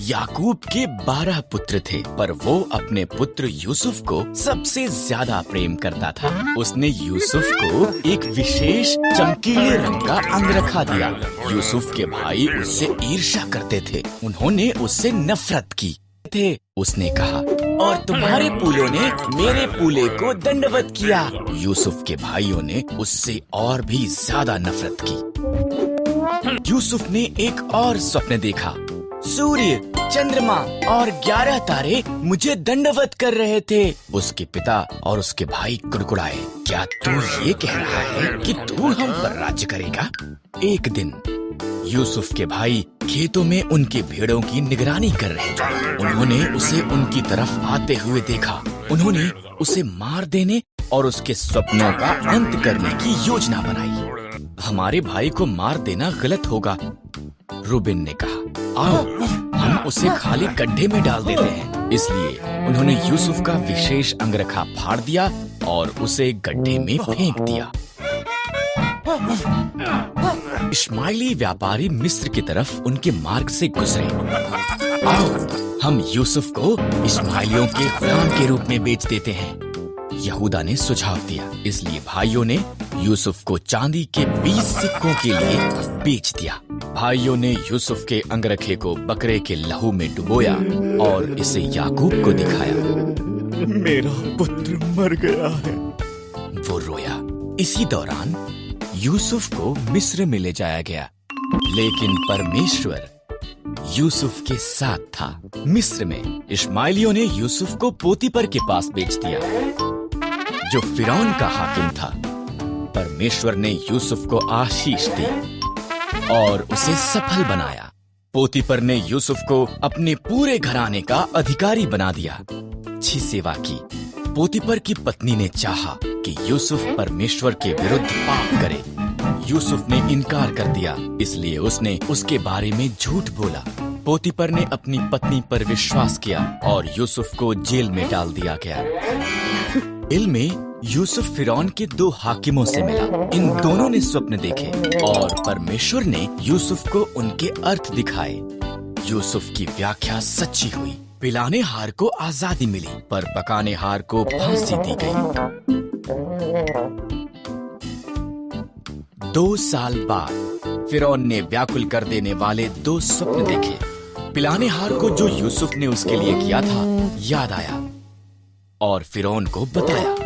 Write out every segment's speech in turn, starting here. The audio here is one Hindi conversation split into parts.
याकूब के 12 पुत्र थे, पर वो अपने पुत्र यूसुफ को सबसे ज्यादा प्रेम करता था। उसने यूसुफ को एक विशेष चमकीले रंग का अंगरखा दिया। यूसुफ के भाई उससे ईर्ष्या करते थे, उन्होंने उससे नफरत की थे। उसने कहा, और तुम्हारे पूलों ने मेरे पूले को दंडवत किया। यूसुफ के भाइयों ने उससे और भी ज्यादा नफरत की। यूसुफ ने एक और स्वप्न देखा। सूर्य, चंद्रमा और 11 तारे मुझे दंडवत कर रहे थे। उसके पिता और उसके भाई कुड़कुड़ाए, क्या तू ये कह रहा है कि तू हम पर राज्य करेगा? एक दिन यूसुफ के भाई खेतों में उनके भेड़ों की निगरानी कर रहे थे। उन्होंने उसे उनकी तरफ आते हुए देखा। उन्होंने उसे मार देने और उसके सपनों का अंत करने की योजना बनाई। हमारे भाई को मार देना गलत होगा, रूबेन ने कहा। आओ हम उसे खाली गड्ढे में डाल देते हैं। इसलिए उन्होंने यूसुफ का विशेष अंगरखा फाड़ दिया और उसे गड्ढे में फेंक दिया। इश्माइली व्यापारी मिस्र की तरफ उनके मार्ग से गुजरे। आओ हम यूसुफ को इश्माइलियों के गुलाम के रूप में बेच देते हैं, यहूदा ने सुझाव दिया। इसलिए भाइयों ने यूसुफ को चांदी के 20 सिक्कों के लिए बेच दिया। भाइयों ने यूसुफ के अंगरखे को बकरे के लहू में डुबोया और इसे याकूब को दिखाया। मेरा पुत्र मर गया है। वो रोया। इसी दौरान यूसुफ को मिस्र में ले जाया गया, लेकिन परमेश्वर यूसुफ के साथ था। मिस्र में इश्माइलियों ने यूसुफ को पोतीपर के पास बेच दिया, जो फिरौन का हाकिम था। परमेश्वर ने यूसुफ को आशीष दी और उसे सफल बनाया। पोतीपर ने यूसुफ को अपने पूरे घराने का अधिकारी बना दिया। अच्छी सेवा की। पोतीपर की पत्नी ने चाहा कि यूसुफ परमेश्वर के विरुद्ध पाप करे। यूसुफ ने इनकार कर दिया, इसलिए उसने उसके बारे में झूठ बोला। पोतीपर ने अपनी पत्नी पर विश्वास किया और यूसुफ को जेल में डाल दिया गया। जेल में यूसुफ फिरौन के 2 हाकिमों से मिला। इन दोनों ने स्वप्न देखे और परमेश्वर ने यूसुफ को उनके अर्थ दिखाए। यूसुफ की व्याख्या सच्ची हुई। पिलाने हार को आजादी मिली, पर पकाने हार को फांसी दी गई। 2 साल बाद फिरौन ने व्याकुल कर देने वाले 2 स्वप्न देखे। पिलाने हार को जो यूसुफ ने उसके लिए किया था याद आया और फिरौन को बताया।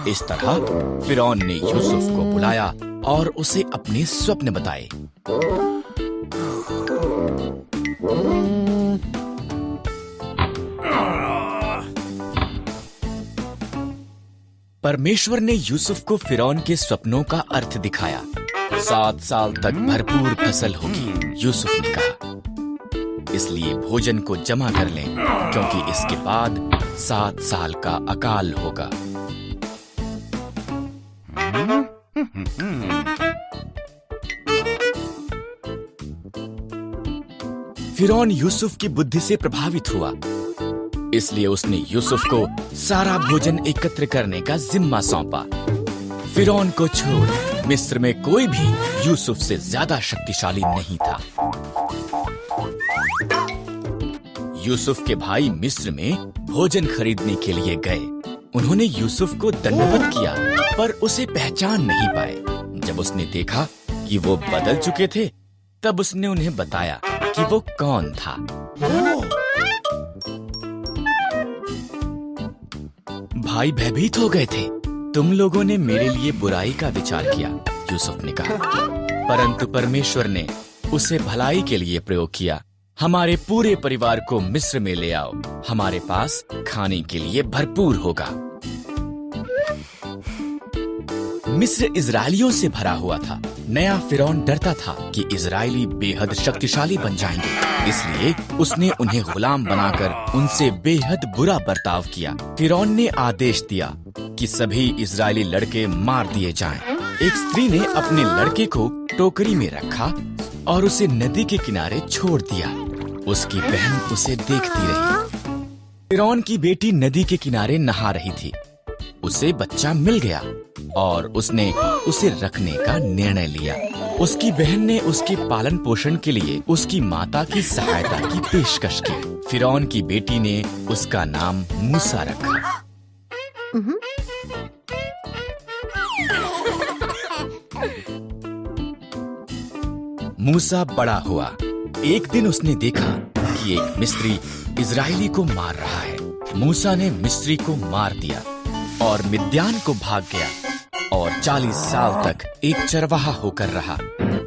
इस तरह फिरौन ने यूसुफ को बुलाया और उसे अपने स्वप्न बताए। परमेश्वर ने यूसुफ को फिरौन के स्वप्नों का अर्थ दिखाया। 7 साल तक भरपूर फसल होगी, यूसुफ ने कहा। इसलिए भोजन को जमा कर लें, क्योंकि इसके बाद 7 साल का अकाल होगा। फिरौन यूसुफ की बुद्धि से प्रभावित हुआ, इसलिए उसने यूसुफ को सारा भोजन एकत्र करने का जिम्मा सौंपा। फिरौन को छोड़ मिस्र में कोई भी यूसुफ से ज्यादा शक्तिशाली नहीं था। यूसुफ के भाई मिस्र में भोजन खरीदने के लिए गए। उन्होंने यूसुफ को दंडवत किया, पर उसे पहचान नहीं पाए। जब उसने देखा कि वो बदल चुके थे, तब उसने उन्हें बताया कि वो कौन था। भाई भयभीत हो गए थे। तुम लोगों ने मेरे लिए बुराई का विचार किया, यूसुफ ने कहा, परंतु परमेश्वर ने उसे भलाई के लिए प्रयोग किया। हमारे पूरे परिवार को मिस्र में ले आओ, हमारे पास खाने के लिए भरपूर होगा। मिस्र इजरायलियों से भरा हुआ था। नया फिरौन डरता था कि इजरायली बेहद शक्तिशाली बन जाएंगे, इसलिए उसने उन्हें गुलाम बनाकर उनसे बेहद बुरा बर्ताव किया। फिरौन ने आदेश दिया कि सभी इजरायली लड़के मार दिए जाएं। एक स्त्री ने अपने लड़के को टोकरी में रखा और उसे नदी के किनारे छोड़ दिया। उसकी बहन उसे देखती रही। फिरौन की बेटी नदी के किनारे नहा रही थी। उसे बच्चा मिल गया और उसने उसे रखने का निर्णय लिया। उसकी बहन ने उसके पालन पोषण के लिए उसकी माता की सहायता की पेशकश की। फिरौन की बेटी ने उसका नाम मूसा रखा। मूसा बड़ा हुआ। एक दिन उसने देखा कि एक मिस्री इजरायली को मार रहा है। मूसा ने मिस्री को मार दिया और मिद्यान को भाग गया और 40 साल तक एक चरवाहा होकर रहा।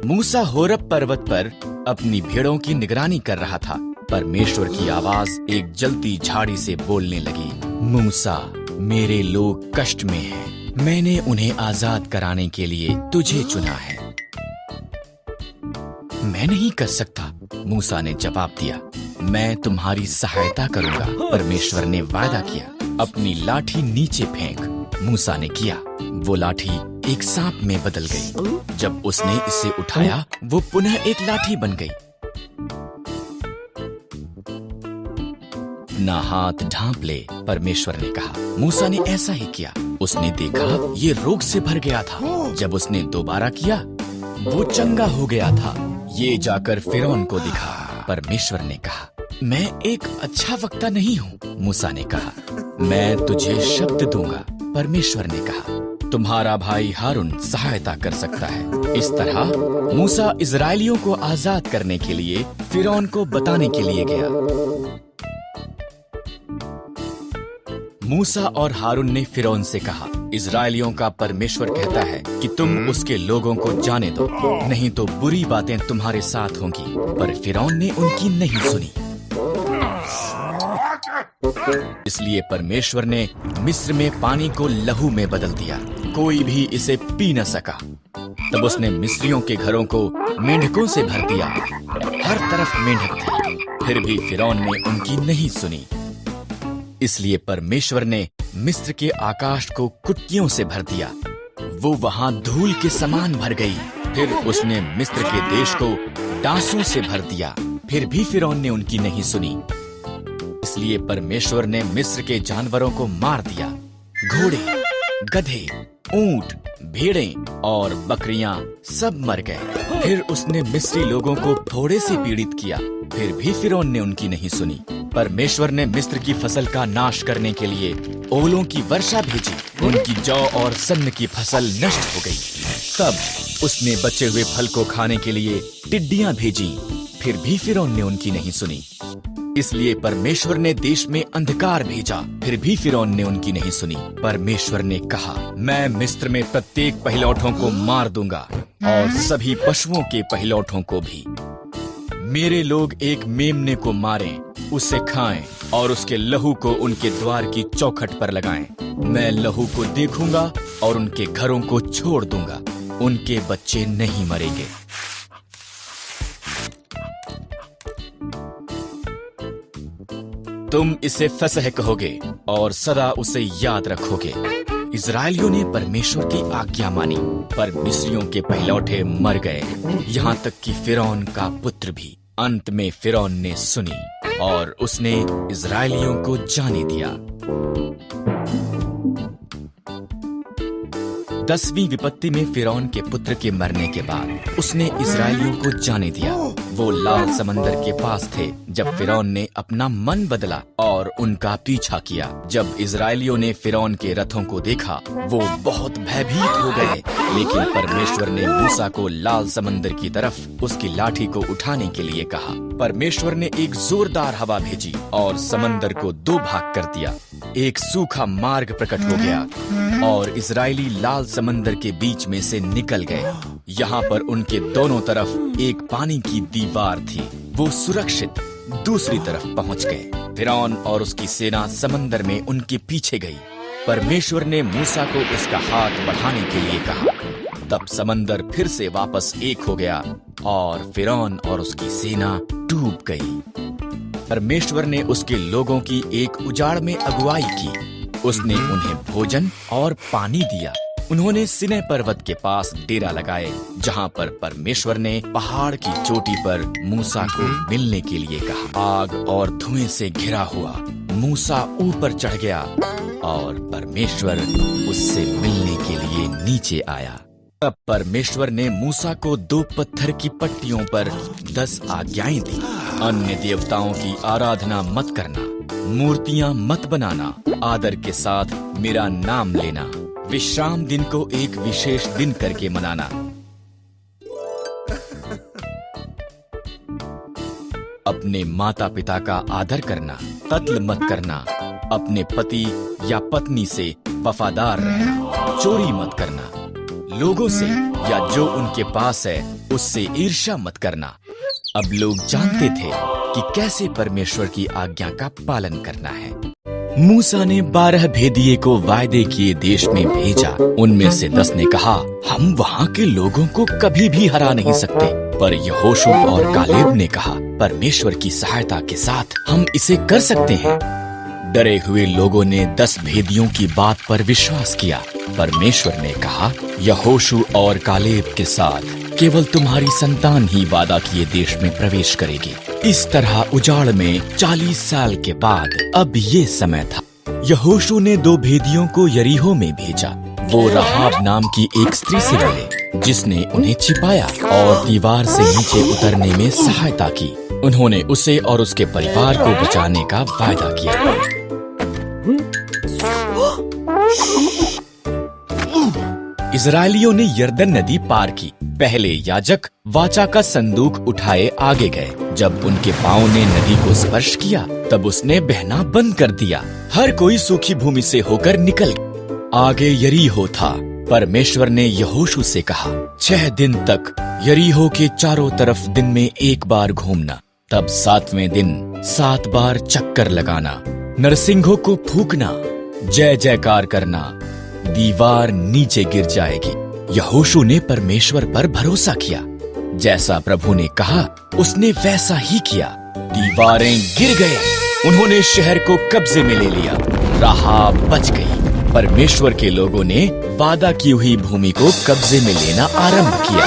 मूसा होरब पर्वत पर अपनी भेड़ों की निगरानी कर रहा था। परमेश्वर की आवाज एक जलती झाड़ी से बोलने लगी, मूसा, मेरे लोग कष्ट में हैं। मैंने उन्हें आजाद कराने के लिए तुझे चुना है। मैं नहीं कर सकता, मूसा ने जवाब दिया। मैं तुम्हारी सहायता करूंगा, परमेश्वर ने वादा किया। अपनी लाठी नीचे फेंक। मूसा ने किया। वो लाठी एक सांप में बदल गई। जब उसने इसे उठाया, वो पुनः एक लाठी बन गई। ना हाथ ढांप ले, परमेश्वर ने कहा। मूसा ने ऐसा ही किया। उसने देखा ये रोग से भर गया था। जब उसने दोबारा किया, वो चंगा हो गया था। ये जाकर फिरौन को दिखा। परमेश्वर ने कहा, मैं एक अच्छा वक्ता नहीं हूँ। मूसा ने कहा, मैं तुझे शब्द दूंगा। परमेश्वर ने कहा, तुम्हारा भाई हारून सहायता कर सकता है। इस तरह मूसा इजरायलियों को आजाद करने के लिए फिरौन को बताने के लिए गया। मूसा और हारून ने फिरौन से कहा, इजरायलियों का परमेश्वर कहता है कि तुम उसके लोगों को जाने दो, नहीं तो बुरी बातें तुम्हारे साथ होंगी। पर फिरौन ने उनकी नहीं सुनी। इसलिए परमेश्वर ने मिस्र में पानी को लहू में बदल दिया। कोई भी इसे पी न सका। तब उसने मिस्रियों के घरों को मेंढकों से भर दिया। हर तरफ मेंढक थे, फिर भी फिरौन ने उनकी नहीं सुनी। इसलिए परमेश्वर ने मिस्र के आकाश को कुट्टियों से भर दिया। वो वहां धूल के समान भर गई। फिर उसने मिस्र के देश को डांसों से भर दिया। फिर भी फिरौन ने उनकी नहीं सुनी। इसलिए परमेश्वर ने मिस्र के जानवरों को मार दिया। घोड़े, गधे, ऊंट, भेड़ें और बकरियां सब मर गए। फिर उसने मिस्री लोगों को फोड़े से पीड़ित किया। फिर भी फिरौन ने उनकी नहीं सुनी। परमेश्वर ने मिस्र की फसल का नाश करने के लिए ओलों की वर्षा भेजी। उनकी जौ और सन्न की फसल नष्ट हो गई। तब उसने बचे हुए फल को खाने के लिए टिड्डियां भेजी। फिर भी फिरौन ने उनकी नहीं सुनी। इसलिए परमेश्वर ने देश में अंधकार भेजा। फिर भी फिरौन ने उनकी नहीं सुनी। परमेश्वर ने कहा, मैं मिस्र में प्रत्येक पहिलौठों को मार दूंगा और सभी पशुओं के पहिलौठों को भी। मेरे लोग एक मेमने को मारें, उसे खाएं और उसके लहू को उनके द्वार की चौखट पर लगाएं। मैं लहू को देखूंगा और उनके घरों को छोड़ दूंगा। उनके बच्चे नहीं मरेंगे। तुम इसे फसह कहोगे और सदा उसे याद रखोगे। इजरायलियों ने परमेश्वर की आज्ञा मानी, पर मिस्रियों के पहिलौठे मर गए, यहाँ तक कि फिरौन का पुत्र भी। अंत में फिरौन ने सुनी और उसने इजरायलियों को जाने दिया। 10वीं विपत्ति में फिरौन के पुत्र के मरने के बाद उसने इजरायलियों को जाने दिया। वो लाल समंदर के पास थे जब फिरौन ने अपना मन बदला और उनका पीछा किया। जब इजरायलियों ने फिरौन के रथों को देखा, वो बहुत भयभीत हो गए। लेकिन परमेश्वर ने मूसा को लाल समंदर की तरफ उसकी लाठी को उठाने के लिए कहा। परमेश्वर ने एक जोरदार हवा भेजी और समंदर को 2 भाग कर दिया। एक सूखा मार्ग प्रकट हो गया और इजरायली लाल समंदर के बीच में से निकल गए। यहाँ पर उनके दोनों तरफ एक पानी की दीवार थी। वो सुरक्षित दूसरी तरफ पहुँच गए। फिरौन और उसकी सेना समंदर में उनके पीछे गई। परमेश्वर ने मूसा को उसका हाथ बढ़ाने के लिए कहा। तब समंदर फिर से वापस एक हो गया और फिरौन और उसकी सेना डूब गई। परमेश्वर ने उसके लोगों की एक उजाड़ में अगुवाई की। उसने उन्हें भोजन और पानी दिया। उन्होंने सिनै पर्वत के पास डेरा लगाए, जहाँ पर परमेश्वर ने पहाड़ की चोटी पर मूसा को मिलने के लिए कहा। आग और धुएं से घिरा हुआ मूसा ऊपर चढ़ गया और परमेश्वर उससे मिलने के लिए नीचे आया। तब परमेश्वर ने मूसा को 2 पत्थर की पट्टियों पर 10 आज्ञाएं दी। अन्य देवताओं की आराधना मत करना, मूर्तियां मत बनाना, आदर के साथ मेरा नाम लेना, विश्राम दिन को एक विशेष दिन करके मनाना, अपने माता पिता का आदर करना, कत्ल मत करना, अपने पति या पत्नी से वफादार रहना, चोरी मत करना, लोगों से या जो उनके पास है उससे ईर्ष्या मत करना। अब लोग जानते थे कि कैसे परमेश्वर की आज्ञा का पालन करना है। मूसा ने 12 भेदिए को वायदे किए देश में भेजा। उनमें से 10 ने कहा, हम वहाँ के लोगों को कभी भी हरा नहीं सकते। पर यहोशू और कालेब ने कहा, परमेश्वर की सहायता के साथ हम इसे कर सकते हैं। डरे हुए लोगों ने 10 भेदियों की बात पर विश्वास किया। परमेश्वर ने कहा, यहोशू और कालेब के साथ केवल तुम्हारी संतान ही वादा किए देश में प्रवेश करेगी। इस तरह उजाड़ में 40 साल के बाद अब ये समय था। यहोशू ने 2 भेदियों को यरीहो में भेजा। वो राहाब नाम की एक स्त्री से मिले, जिसने उन्हें छिपाया और दीवार से नीचे उतरने में सहायता की। उन्होंने उसे और उसके परिवार को बचाने का वादा किया। इजरायलियों ने यरदन नदी पार की। पहले याजक वाचा का संदूक उठाए आगे गए। जब उनके पांव ने नदी को स्पर्श किया, तब उसने बहना बंद कर दिया। हर कोई सूखी भूमि से होकर निकल गया। आगे यरीहो था। परमेश्वर ने यहोशू से कहा, 6 दिन तक यरीहो के चारों तरफ दिन में 1 बार घूमना। तब 7वें दिन 7 बार चक्कर लगाना, नरसिंहों को फूंकना, जय जयकार करना। दीवार नीचे गिर जाएगी। यहोशू ने परमेश्वर पर भरोसा किया। जैसा प्रभु ने कहा उसने वैसा ही किया। दीवारें गिर गए। उन्होंने शहर को कब्जे में ले लिया। राहाब बच गई। परमेश्वर के लोगों ने वादा की हुई भूमि को कब्जे में लेना आरंभ किया।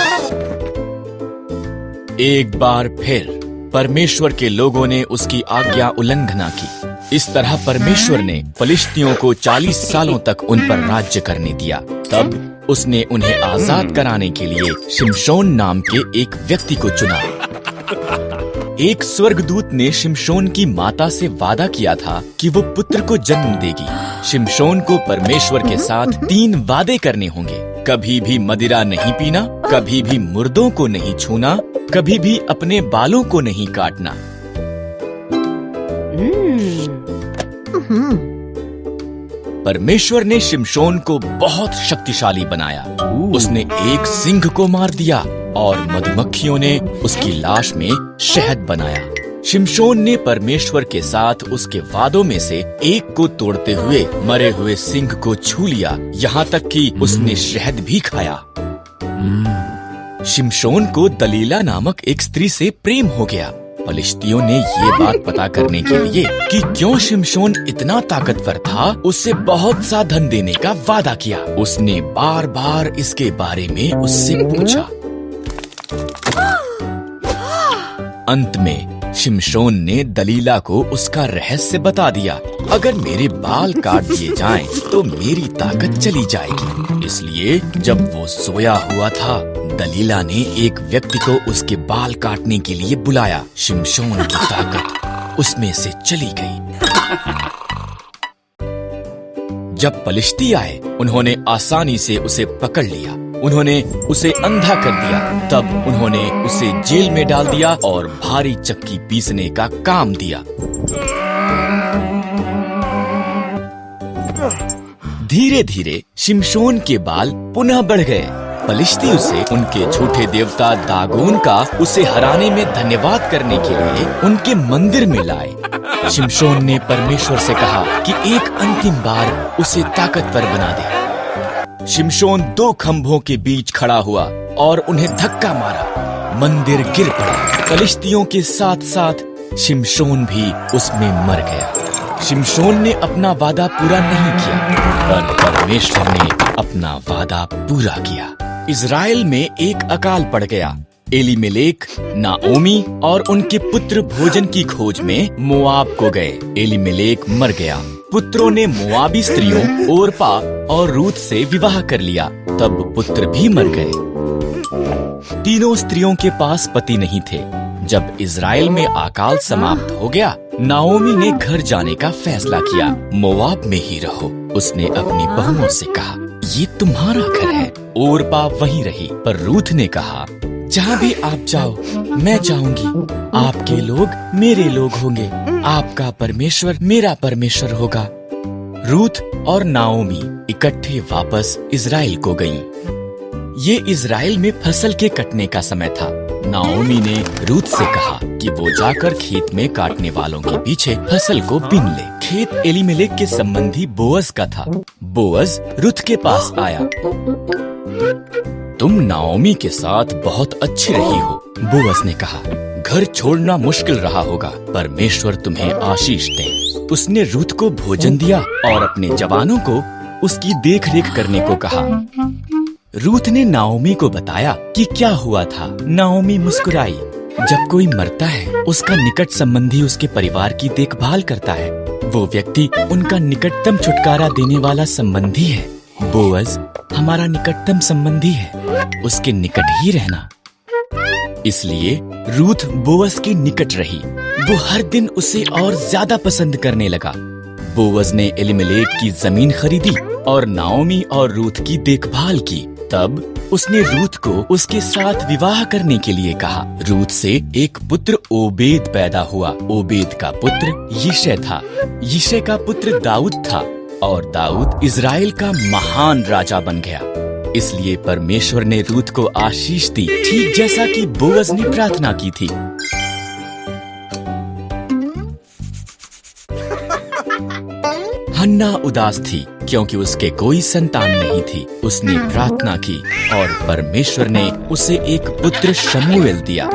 एक बार फिर परमेश्वर के लोगों ने उसकी आज्ञा उल्लंघना की। इस तरह परमेश्वर ने फलिश्तियों को 40 सालों तक उन पर राज्य करने दिया। तब उसने उन्हें आजाद कराने के लिए शिमशोन नाम के एक व्यक्ति को चुना। एक स्वर्गदूत ने शिमशोन की माता से वादा किया था कि वो पुत्र को जन्म देगी। शिमशोन को परमेश्वर के साथ 3 वादे करने होंगे। कभी भी मदिरा नहीं पीना, कभी भी मुर्दों को नहीं छूना, कभी भी अपने बालों को नहीं काटना। परमेश्वर ने शिमशोन को बहुत शक्तिशाली बनाया। उसने एक सिंह को मार दिया और मधुमक्खियों ने उसकी लाश में शहद बनाया। शिमशोन ने परमेश्वर के साथ उसके वादों में से एक को तोड़ते हुए मरे हुए सिंह को छू लिया, यहाँ तक कि उसने शहद भी खाया। शिमशोन को दलीला नामक एक स्त्री से प्रेम हो गया। फलिश्तियों ने ये बात पता करने के लिए कि क्यों शिमशोन इतना ताकतवर था, उससे बहुत सा धन देने का वादा किया। उसने बार बार इसके बारे में उससे पूछा। अंत में शिमशोन ने दलीला को उसका रहस्य बता दिया। अगर मेरे बाल काट दिए जाएं, तो मेरी ताकत चली जाएगी। इसलिए जब वो सोया हुआ था, दलीला ने एक व्यक्ति को उसके बाल काटने के लिए बुलाया। शिमशोन की ताकत उसमें से चली गई। जब फलिश्ती आए, उन्होंने आसानी से उसे पकड़ लिया। उन्होंने उसे अंधा कर दिया। तब उन्होंने उसे जेल में डाल दिया और भारी चक्की पीसने का काम दिया। धीरे धीरे शिमशोन के बाल पुनः बढ़ गए। फलिश्ती उसे उनके झूठे देवता दागोन का उसे हराने में धन्यवाद करने के लिए उनके मंदिर में लाए। शिमशोन ने परमेश्वर से कहा कि एक अंतिम बार उसे ताकतवर बना दे। शिमशोन 2 खंभों के बीच खड़ा हुआ और उन्हें धक्का मारा। मंदिर गिर पड़ा। फलिश्तियों के साथ साथ शिमशोन भी उसमें मर गया। शिमशोन ने अपना वादा पूरा नहीं किया, पर परमेश्वर ने अपना वादा पूरा किया। इज़राइल में एक अकाल पड़ गया। एलीमेलेक, नाओमी और उनके पुत्र भोजन की खोज में मोआब को गए। एलीमेलेक मर गया। पुत्रों ने मोआबी स्त्रियों ओरपा और रूथ से विवाह कर लिया। तब पुत्र भी मर गए। तीनों स्त्रियों के पास पति नहीं थे। जब इज़राइल में अकाल समाप्त हो गया, नाओमी ने घर जाने का फैसला किया। मोआब में ही रहो, उसने अपनी बहुओं से कहा, ये तुम्हारा घर है। ओरपा वहीं रही, पर रूथ ने कहा, जहाँ भी आप जाओ मैं जाऊंगी। आपके लोग मेरे लोग होंगे, आपका परमेश्वर मेरा परमेश्वर होगा। रूथ और नाओमी इकट्ठे वापस इज़राइल को गईं। ये इज़राइल में फसल के कटने का समय था। नाओमी ने रूथ से कहा कि वो जाकर खेत में काटने वालों के पीछे फसल को बीन ले। खेत एलीमेलेक के संबंधी बोअज का था। बोअज रूथ के पास आया। तुम नाओमी के साथ बहुत अच्छी रही हो, बोअज ने कहा। घर छोड़ना मुश्किल रहा होगा, परमेश्वर तुम्हें आशीष दे। उसने रूथ को भोजन दिया और अपने जवानों को उसकी देखरेख करने को कहा। रूथ ने नाओमी को बताया कि क्या हुआ था। नाओमी मुस्कुराई। जब कोई मरता है, उसका निकट संबंधी उसके परिवार की देखभाल करता है। वो व्यक्ति उनका निकटतम छुटकारा देने वाला संबंधी है। बोअज हमारा निकटतम संबंधी है, उसके निकट ही रहना। इसलिए रूथ बोअज के निकट रही। वो हर दिन उसे और ज्यादा पसंद करने लगा। बोअज ने एलीमेलेक की जमीन खरीदी और नाओमी और रूथ की देखभाल की। तब उसने रूथ को उसके साथ विवाह करने के लिए कहा। रूथ से एक पुत्र ओबेद पैदा हुआ। ओबेद का पुत्र यिशै था। यिशै का पुत्र दाऊद था और दाऊद इज़राइल का महान राजा बन गया। इसलिए परमेश्वर ने रूथ को आशीष दी, ठीक जैसा कि बोअज ने प्रार्थना की थी। हन्ना उदास थी क्योंकि उसके कोई संतान नहीं थी। उसने प्रार्थना की और परमेश्वर ने उसे एक पुत्र शमूएल दिया।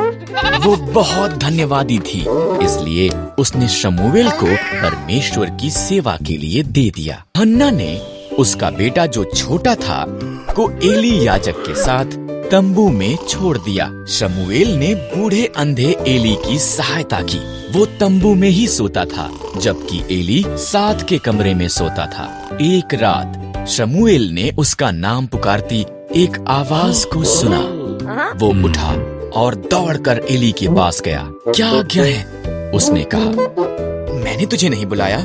वो बहुत धन्यवादी थी, इसलिए उसने शमूएल को परमेश्वर की सेवा के लिए दे दिया। हन्ना ने उसका बेटा जो छोटा था को एली याजक के साथ तंबू में छोड़ दिया। शमूएल ने बूढ़े अंधे एली की सहायता की। वो तंबू में ही सोता था, जबकि एली साथ के कमरे में सोता था। एक रात शमूएल ने उसका नाम पुकारती एक आवाज को सुना। वो उठा और दौड़कर एली के पास गया। क्या आज्ञा है? उसने कहा। मैंने तुझे नहीं बुलाया।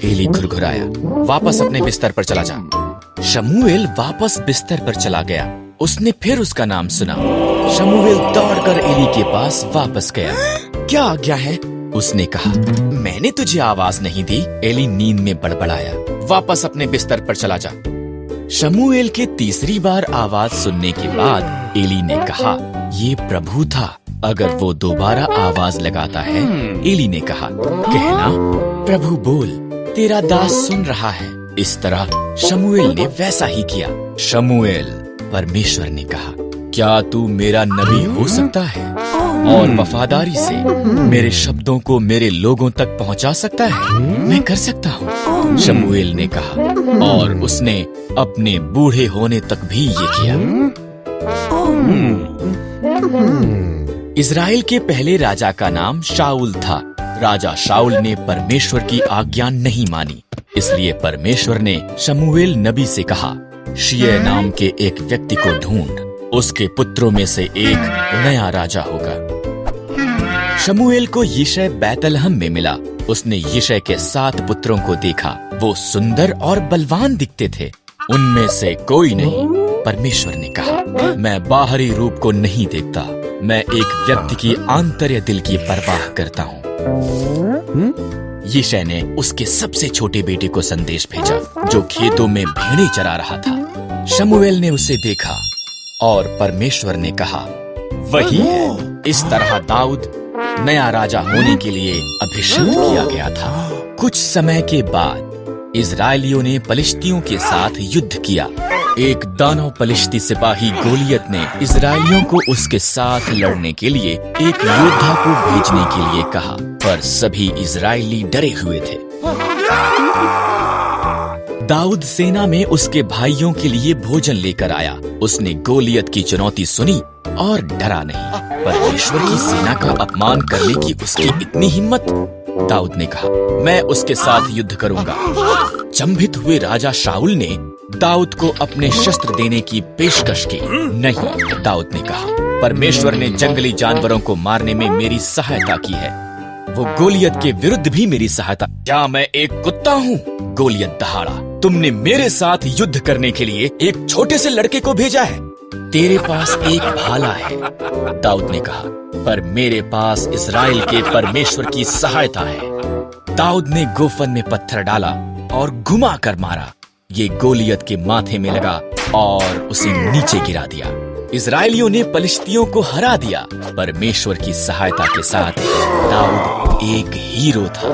एली घुरघुराया। वापस अपने बिस्तर पर चला जा। शमूएल वापस बिस्तर पर चला गया। उसने फिर उसका नाम सुना। शमूएल दौड़कर एली के पास वापस गया। क्या आज्ञा है? उसने कहा। मैंने तुझे आवाज नहीं दी। एली नींद में बड़बड़ाया। वापस अपने बिस्तर पर चला जा। शमूएल के तीसरी बार आवाज सुनने के बाद एली ने कहा, ये प्रभु था, अगर वो दोबारा आवाज लगाता है। एली ने कहा, कहना, प्रभु बोल, तेरा दास सुन रहा है। इस तरह शमूएल ने वैसा ही किया। शमूएल, परमेश्वर ने कहा, क्या तू मेरा नबी हो सकता है और वफादारी से मेरे शब्दों को मेरे लोगों तक पहुंचा सकता है? मैं कर सकता हूँ, शमूएल ने कहा, और उसने अपने बूढ़े होने तक भी ये किया। इज़राइल के पहले राजा का नाम शाऊल था। राजा शाऊल ने परमेश्वर की आज्ञा नहीं मानी, इसलिए परमेश्वर ने शमूएल नबी से कहा, शियै नाम के एक व्यक्ति को ढूंढ, उसके पुत्रों में से एक नया राजा होगा। शमूएल को यिशै बैतलहम में मिला। उसने यिशै के 7 पुत्रों को देखा। वो सुंदर और बलवान दिखते थे। उनमें से कोई नहीं। परमेश्वर ने कहा, मैं बाहरी रूप को नहीं देखता, मैं एक व्यक्ति की आंतर्य दिल की परवाह करता हूँ। यिशै ने उसके सबसे छोटे बेटे को संदेश भेजा, जो खेतों में भेड़ें चरा रहा था। शमूएल ने उसे देखा और परमेश्वर ने कहा, वही है। इस तरह दाऊद नया राजा होने के लिए अभिषिक्त किया गया था। कुछ समय के बाद इज़राइलियों ने पलिश्तियों के साथ युद्ध किया। एक दानव पलिश्ती सिपाही गोलियत ने इज़राइलियों को उसके साथ लड़ने के लिए एक योद्धा को भेजने के लिए कहा, पर सभी इज़राइली डरे हुए थे। दाऊद सेना में उसके भाइयों के लिए भोजन लेकर आया। उसने गोलियत की चुनौती सुनी और डरा नहीं। परमेश्वर की सेना का अपमान करने की उसकी इतनी हिम्मत। दाऊद ने कहा, मैं उसके साथ युद्ध करूंगा। चंभित हुए राजा शाऊल ने दाऊद को अपने शस्त्र देने की पेशकश की। नहीं, दाऊद ने कहा, परमेश्वर ने जंगली जानवरों को मारने में मेरी सहायता की है। वो गोलियत के विरुद्ध भी मेरी सहायता। क्या मैं एक कुत्ता हूँ? गोलियत दहाड़ा। तुमने मेरे साथ युद्ध करने के लिए एक छोटे से लड़के को भेजा है। तेरे पास एक भाला है, दाऊद ने कहा, पर मेरे पास इस्राएल के परमेश्वर की सहायता है। दाऊद ने गोफन में पत्थर डाला और घुमा कर मारा। ये गोलियत के माथे में लगा और उसे नीचे गिरा दिया। इस्राएलियों ने पलिश्तियों को हरा दिया। परमेश्वर की सहायता के साथ दाऊद एक हीरो था।